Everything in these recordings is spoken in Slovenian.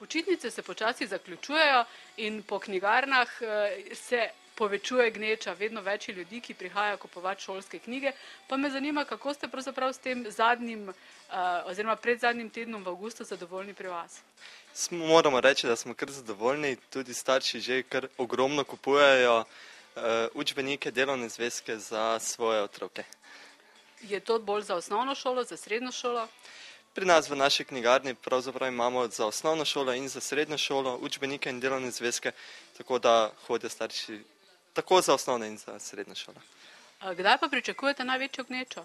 Počitnice se počasi zaključujejo in po knjigarnah se povečuje gneča, vedno več ljudi, ki prihajajo kupovati šolske knjige. Pa me zanima, kako ste pravzaprav s tem zadnjim oziroma predzadnjim tednom v avgustu zadovoljni pri vas? Moramo reči, da smo kar zadovoljni, tudi starši že kar ogromno kupujejo učbenike, delovne zvezke za svoje otroke. Je to bolj za osnovno šolo, za srednjo šolo? Pri nas v naši knjigarni pravzaprav imamo za osnovno šolo in za srednjo šolo učbenike in delovne zvezke, tako da hodijo starši tako za osnovno in za srednjo šolo. Kdaj pa pričakujete največjo gnečo?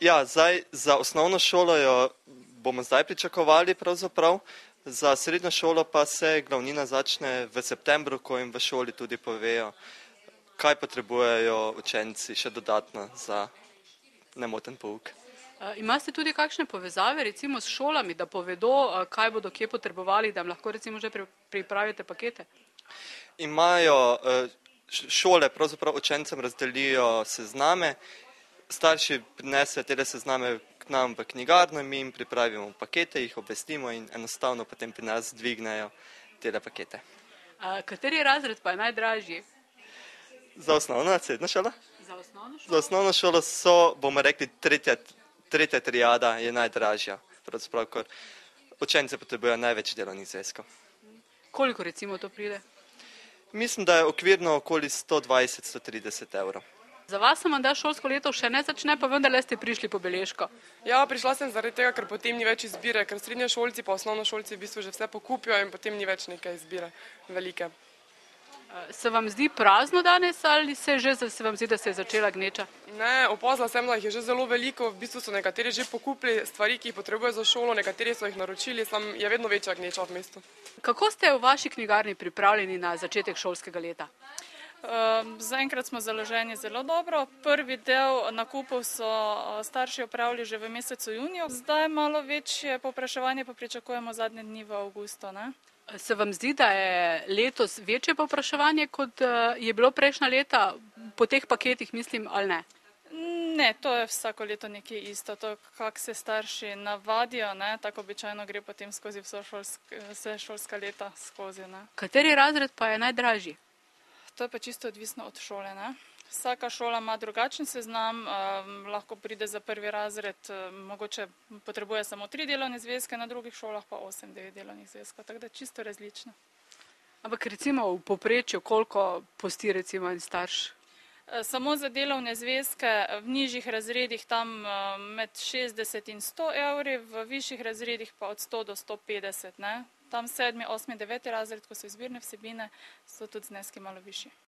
Ja, za osnovno šolo jo bomo zdaj pričakovali pravzaprav, za srednjo šolo pa se glavnina začne v septembru, ko jim v šoli tudi povejo, kaj potrebujejo učenci še dodatno za nemoten pouk. Imate tudi kakšne povezave recimo s šolami, da povedo, kaj bodo kje potrebovali, da jim lahko recimo že pripravite pakete? Imajo šole, pravzaprav učencem razdelijo sezname, starši prinesejo te sezname k nam v knjigarno, mi jim pripravimo pakete, jih obvestimo in enostavno potem pri nas dvignejo te pakete. Kateri razred pa je najdražji? Za osnovno, srednjo šolo? Za osnovno šolo? Za osnovno šolo so, bomo rekli, tretja triada je najdražja, pravzaprav, ker učenci potrebujejo največ delovnih zvezkov. Koliko recimo to pride? Mislim, da je okvirno okoli 120–130 evrov. Za vas se menda šolsko leto še ne začne, pa vendarle ste prišli po beležko. Ja, prišla sem zaradi tega, ker potem ni več izbire, ker srednješolci pa osnovnošolci v bistvu že vse pokupijo in potem ni več neke izbire velike. Se vam zdi prazno danes ali se vam zdi, da se je začela gneča? Ne, opazila sem, da jih je že zelo veliko, v bistvu so nekateri že pokupili stvari, ki jih potrebujejo za šolo, nekateri so jih naročili, samo je vedno večja gneča v mestu. Kako ste v vaši knjigarni pripravljeni na začetek šolskega leta? Zaenkrat smo založeni zelo dobro. Prvi del nakupov so starši opravili že v mesecu juniju. Zdaj malo večje povpraševanje pa pričakujemo zadnje dni v avgustu, ne? Se vam zdi, da je letos večje povpraševanje, kot je bilo prejšnja leta, po teh paketih mislim, ali ne? Ne, to je vsako leto nekaj isto, to kako se starši navadijo, ne, tako običajno gre potem skozi vse šolska leta skozi, ne. Kateri razred pa je najdražji? To je pa čisto odvisno od šole, ne. Vsaka šola ima drugačen seznam, lahko pride za prvi razred, mogoče potrebuje samo 3 delovne zvezke, na drugih šolah pa 8–9 delovnih zvezkov, tako da je čisto različno. Ampak recimo v povprečju, koliko pusti recimo en starš? Samo za delovne zvezke v nižjih razredih tam med 60 in 100 evri, v višjih razredih pa od 100 do 150, ne. Tam 7., 8., 9. razred, ko so izbirne vsebine, so tudi zneski malo višji.